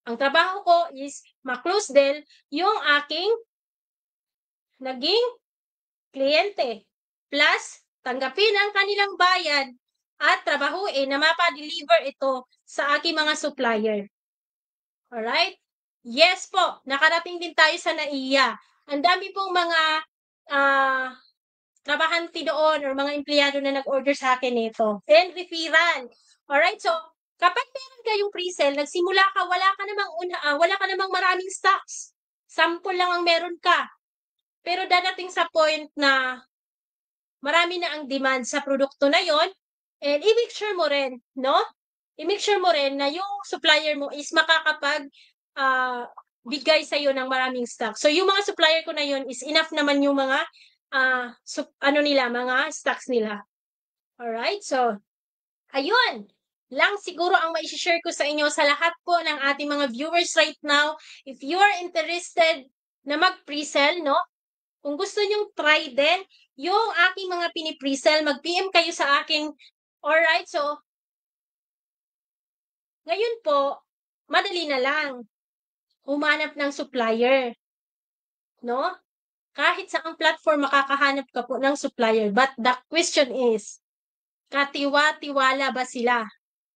Ang trabaho ko is ma-close din yung aking naging kliyente. Plus, tanggapin ang kanilang bayad at trabahuin na mapa-deliver ito sa aking mga supplier. Alright? Yes po, nakarating din tayo sa NAIA. Ang dami pong mga trabahante doon or mga empleyado na nag-order sa akin nito. And referral. Alright, so kapag meron kayong pre-sale, nagsimula ka, wala ka namang maraming stocks. Sample lang ang meron ka. Pero dadating sa point na marami na ang demand sa produkto na yon, and i-make sure mo rin, no? I-make sure mo rin na yung supplier mo is makakapag bigay sa iyo ng maraming stock. So yung mga supplier ko na yon is enough naman yung mga mga stocks nila. Alright, so ayun lang siguro ang mai-share ko sa inyo sa lahat po ng ating mga viewers right now. If you are interested na mag-pre-sell, no? Kung gusto nyong try din yung aking mga pini-pre-sell, mag-PM kayo sa akin. Alright, so ngayon po, madali na lang humanap ng supplier, no? Kahit sa ang platform makakahanap ka po ng supplier. But the question is, katiwa-tiwala ba sila?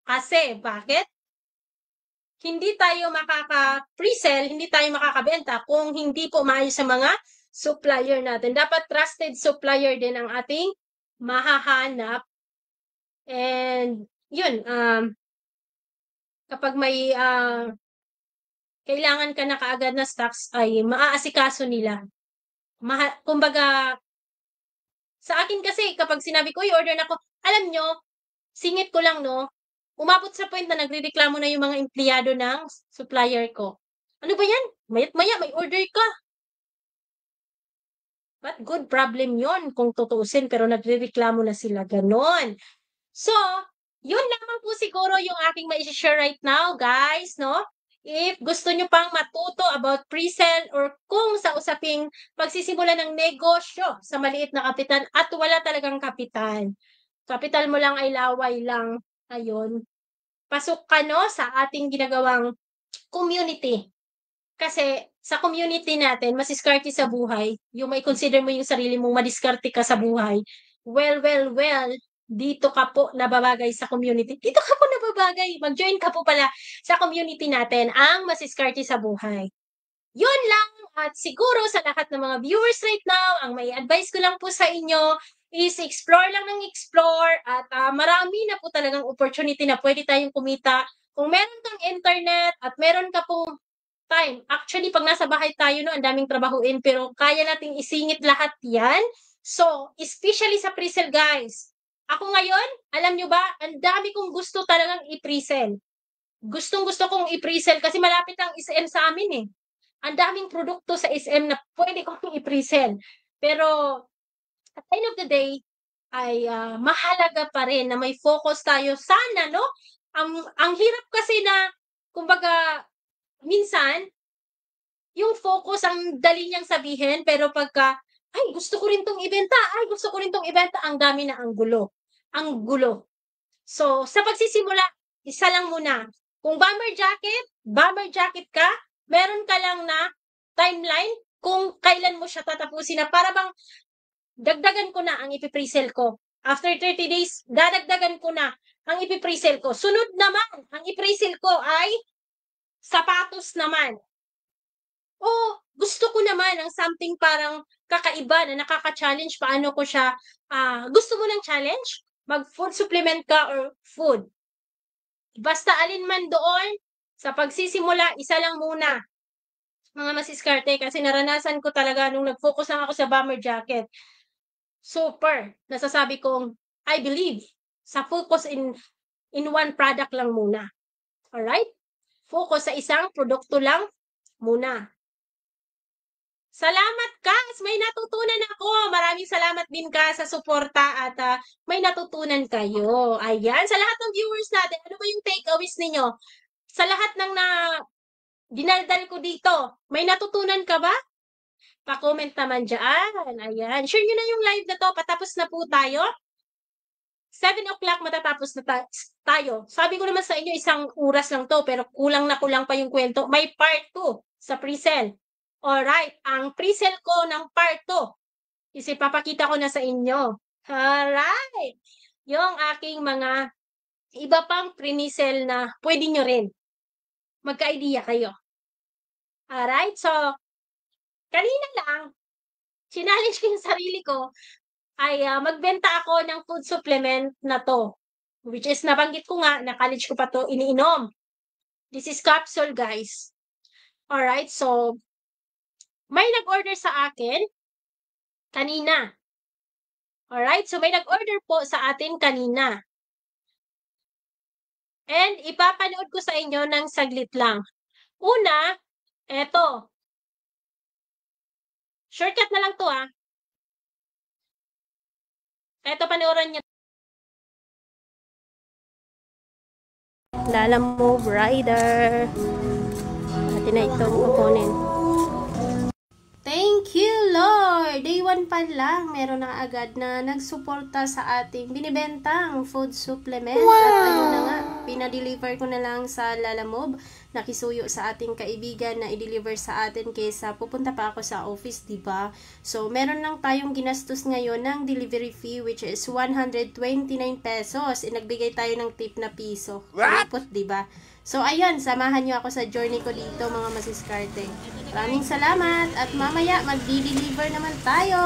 Kasi, bakit? Hindi tayo makaka-pre-sell, hindi tayo makakabenta kung hindi po maayos sa mga supplier natin. Dapat trusted supplier din ang ating mahahanap. And, yun, kapag may kailangan ka na kaagad na stocks, ay maaasikaso nila. Kumbaga, sa akin kasi, kapag sinabi ko, i-order na ko, alam nyo, singit ko lang, no? Umabot sa point na nagrereklamo na yung mga empleyado ng supplier ko. Ano ba yan? Mayat maya, may order ka. But good problem yon kung tutuusin, pero nagrereklamo na sila. Ganon. So, yun lamang po siguro yung aking ma-share right now, guys, no? If gusto nyo pang matuto about pre-sale or kung sa usaping pagsisimula ng negosyo sa maliit na kapital at wala talagang kapital. Kapital mo lang ay laway lang. Ayun. Pasok ka, no, sa ating ginagawang community. Kasi sa community natin, masiskarte sa buhay, yung may consider mo yung sarili mong madiskarte ka sa buhay, well, dito ka po nababagay sa community. Dito ka po nababagay. Mag-join ka po pala sa community natin, ang masiskarte sa buhay. Yun lang. At siguro sa lahat ng mga viewers right now, ang may advice ko lang po sa inyo is explore lang ng explore at marami na po talagang opportunity na pwede tayong kumita. Kung meron kang internet at meron ka pong time. Actually, pag nasa bahay tayo, no, ang daming trabahuin, pero kaya nating isingit lahat yan. So, especially sa pre-sale, guys. Ako ngayon, alam nyo ba, ang dami kong gusto talagang i-pre-sell. Gustong-gusto kong i-pre-sell kasi malapit ang SM sa amin eh. Ang daming produkto sa SM na pwede kong i-pre-sell. Pero, at the end of the day, ay mahalaga pa rin na may focus tayo. Sana, no? Ang hirap kasi na, kumbaga, minsan, yung focus ang dali niyang sabihin, pero pagka, ay, gusto ko rin tong ibenta, ang dami na ang gulo. Ang gulo. So, sa pagsisimula, isa lang muna. Kung bomber jacket ka, meron ka lang na timeline kung kailan mo siya tatapusin na para bang dagdagan ko na ang ipipresell ko. After 30 days, dadagdagan ko na ang ipipresell ko. Sunod naman, ang ipresell ko ay sapatos naman. Gusto ko naman ang something parang kakaiba na nakaka-challenge. Paano ko siya, gusto mo ng challenge? Mag-food supplement ka or food. Basta alin man doon, sa pagsisimula, isa lang muna. Mga masiskarte, kasi naranasan ko talaga nung nag-focus lang ako sa bomber jacket. Super. Nasasabi kong, I believe, sa focus in one product lang muna. Alright? Focus sa isang produkto lang muna. Salamat, Kas! May natutunan ako. Maraming salamat din, Kas, sa suporta at may natutunan kayo. Ayan, sa lahat ng viewers natin, ano ba yung takeaways ninyo? Sa lahat ng dinaldal ko dito, may natutunan ka ba? Pa-comment naman dyan. Ayan. Share nyo na yung live na to. Patapos na po tayo. 7 o'clock matatapos na tayo. Sabi ko naman sa inyo, isang oras lang to, pero kulang na kulang pa yung kwento. May part 2 sa pre-sale. Alright, ang pre-sale ko ng part 2 is ipapakita ko na sa inyo. Alright, yung aking mga iba pang pre-sale na pwede nyo rin. Magka-idea kayo. Alright, so, kanina lang, challenge ko yung sarili ko ay magbenta ako ng food supplement na to. Which is, nabanggit ko nga, na college ko pa to iniinom. This is capsule, guys. Alright, so, may nag-order sa akin kanina. Alright, so may nag-order po sa atin kanina. And ipapanood ko sa inyo ng saglit lang. Una, eto. Shortcut na lang to Eto, panoorin niyo. Lalamove Rider. Atin na itong opponent. Thank you, Lord! Day 1 pa lang, meron na agad na nagsuporta sa ating binibentang food supplement. Wow! At ayun na nga, pinadeliver ko na lang sa Lalamove. Nakisuyo sa ating kaibigan na i-deliver sa atin kaysa pupunta pa ako sa office, diba? So, meron lang tayong ginastos ngayon ng delivery fee which is 129 pesos. Nagbigay tayo ng tip na piso. What? Diba? So, ayun, samahan nyo ako sa journey ko dito, mga masiskarte. Maraming salamat at mamaya mag-deliver naman tayo.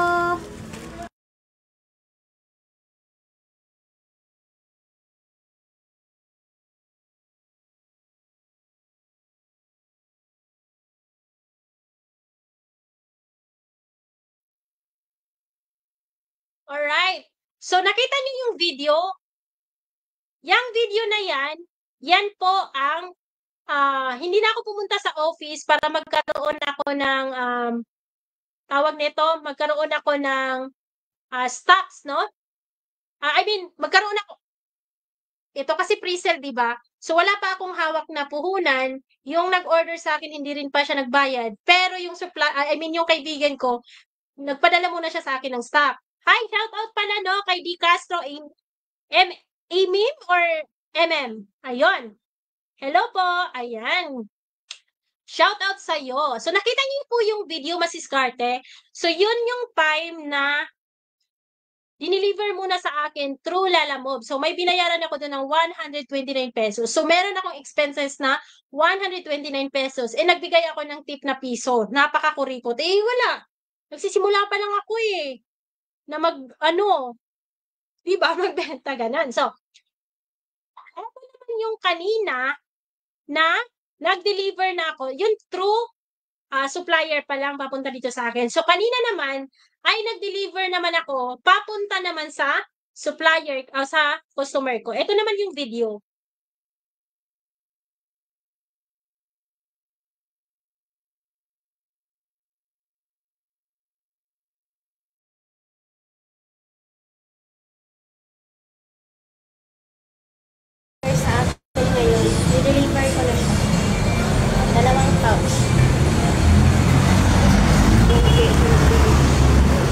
Alright. So, nakita nyo yung video? Yang video na yan po ang hindi na ako pumunta sa office para magkaroon ako ng tawag nito, magkaroon ako ng stocks, no? Magkaroon ako. Ito kasi pre-sale, di ba? So wala pa akong hawak na puhunan. Yung nag-order sa akin, hindi rin pa siya nagbayad. Pero yung yung kaibigan ko, nagpadala muna siya sa akin ng stock. Hi, shout out pala, no, kay D. Castro, Amim or MM? Ayun. Hello po. Ayan. Shout out sa iyo. So nakita niyo po yung video, masiskarte. So yun yung time na dineliver muna sa akin through Lalamove. So may binayaran ako doon ng 129 pesos. So meron akong expenses na 129 pesos. Nagbigay ako ng tip na piso. Napakakuripot. Wala. Nagsisimula pa lang ako na di ba, magbenta ganan. So, ako naman yung kanina na nag-deliver na ako, yun through supplier pa lang papunta dito sa akin. So, kanina naman, ay nag-deliver naman ako, papunta naman sa supplier, sa customer ko. Ito naman yung video. Sa akin ngayon, i-deliver ko na siya. 2 pouch.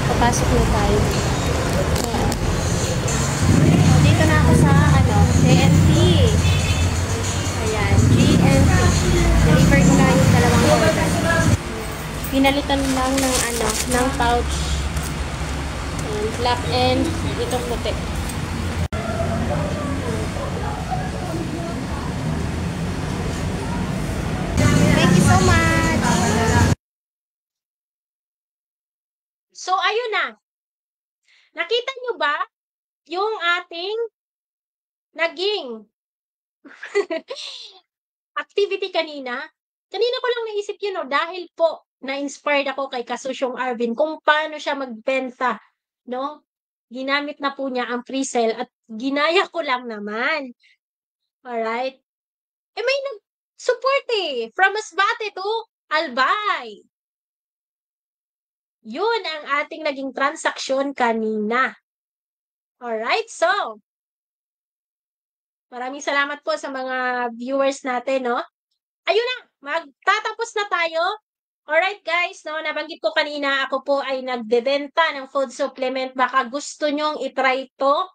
Papasok na tayo. Dito na ako sa GNT. Ayan, GNT. Deliver ko na yung 2 order. Pinalitan lang ng pouch. Ayan, black and itong puti. Thank you so much. So, ayun na. Nakita nyo ba yung ating naging activity kanina? Kanina ko lang naisip yun, dahil po na-inspired ako kay Kasusyong Arvin kung paano siya magbenta, no? Ginamit na po niya ang pre-sale at ginaya ko lang naman. Alright? May nag-support from Masbate to Albay. Yun ang ating naging transaksyon kanina. Alright, so, maraming salamat po sa mga viewers natin, no? Ayun na, magtatapos na tayo. Alright guys, no, nabanggit ko kanina, ako po ay nagbebenta ng food supplement. Baka gusto nyong itry to.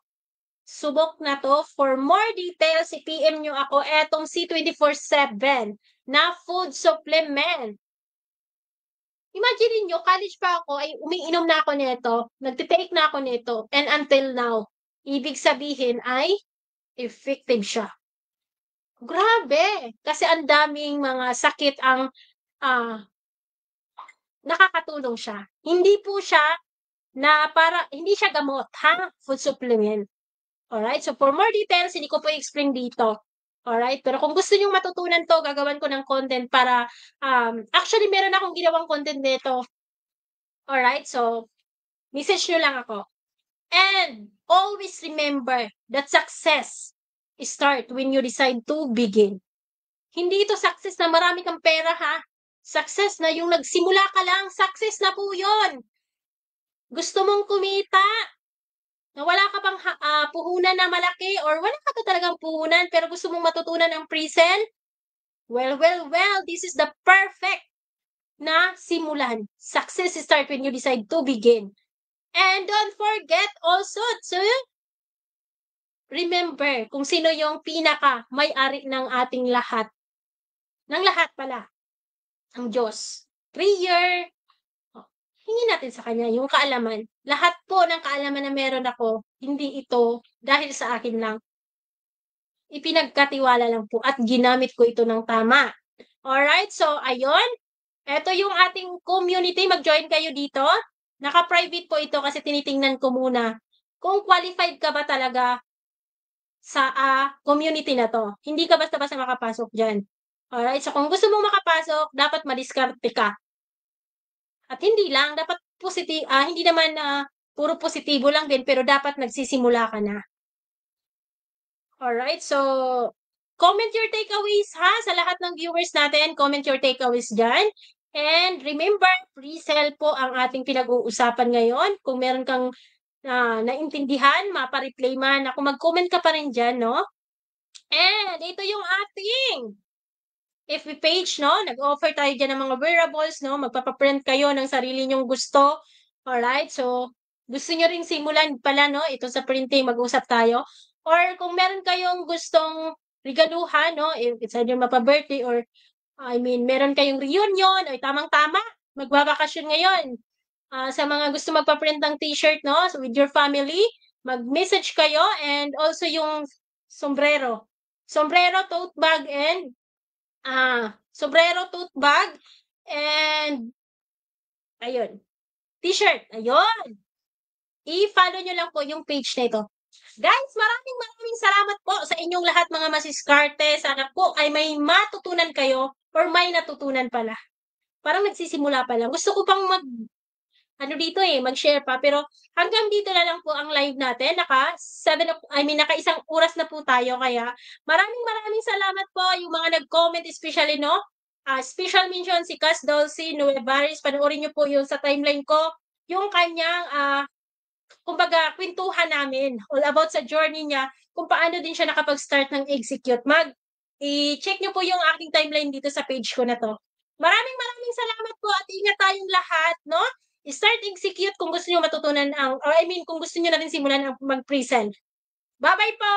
Subok na to. For more details, i-PM nyo ako etong C24/7 na food supplement. Imagine niyo, college pa ako, ay umiinom na ako nito, nagtitake na ako nito, and until now, ibig sabihin ay effective siya. Grabe! Kasi ang daming mga sakit ang nakakatulong siya. Hindi po siya hindi siya gamot, ha? Food supplement. Alright? So, for more details, hindi ko po i-explain dito. Alright? Pero kung gusto nyo matutunan to, gagawan ko ng content para, actually, meron akong ginawang content nito. Alright? So, message nyo lang ako. And, always remember that success start when you decide to begin. Hindi ito success na marami kang pera, ha? Success na yung nagsimula ka lang, success na po yun. Gusto mong kumita, na wala ka pang puhunan na malaki or wala ka pa talagang puhunan pero gusto mong matutunan ang pre-sell? Well, this is the perfect na simulan. Success start when you decide to begin. And don't forget also to remember kung sino yung pinaka may-ari ng ating lahat. Ng lahat pala. Ang Diyos. Prayer. Hingin natin sa Kanya yung kaalaman. Lahat po ng kaalaman na meron ako, hindi ito dahil sa akin lang. Ipinagkatiwala lang po at ginamit ko ito ng tama. Alright, so ayun. Ito yung ating community. Mag-join kayo dito. Naka-private po ito kasi tinitingnan ko muna kung qualified ka ba talaga sa community na to. Hindi ka basta-basta makapasok dyan. Alright, so kung gusto mong makapasok, dapat madiskarte ka. At hindi lang, dapat hindi naman puro positibo lang din, pero dapat nagsisimula ka na. Alright, so comment your takeaways ha sa lahat ng viewers natin. Comment your takeaways dyan. And remember, pre-sell po ang ating pinag-uusapan ngayon. Kung meron kang naintindihan, mapareplay man. Ako mag-comment ka pa rin dyan, no? And ito yung ating FB page, no? Nag-offer tayo dyan ng mga wearables, no? Magpapaprint kayo ng sarili nyong gusto. Alright, so gusto nyo rin simulan pala, no? Ito sa printing, mag-usap tayo. Or kung meron kayong gustong regaluhan, no? If it's either mapa-birthday or, meron kayong reunion, o tamang-tama, magbabakasyon ngayon. Sa mga gusto magpa-print ng t-shirt, no? So with your family, mag-message kayo, and also yung sombrero. Sombrero, tote bag, and sombrero, tote bag, and ayun, t-shirt. Ayun. I-follow nyo lang po yung page na ito. Guys, maraming salamat po sa inyong lahat mga masiskarte. Sana po ay may matutunan kayo or may natutunan pala. Parang nagsisimula pa lang. Gusto ko pang mag-share pa. Pero hanggang dito na lang po ang live natin. Naka isang oras na po tayo. Kaya maraming salamat po yung mga nag-comment, especially, no? Special mention si Cas Dulce Nuevaris. Panoorin niyo po yun sa timeline ko. Yung kanyang, kumbaga, kwentuhan namin all about sa journey niya, kung paano din siya nakapag-start ng execute. I-check niyo po yung aking timeline dito sa page ko na to. Maraming salamat po at ingat tayong lahat, no? Start execute kung gusto niyo matutunan kung gusto niyo na rin simulan ang mag-present. Bye-bye po!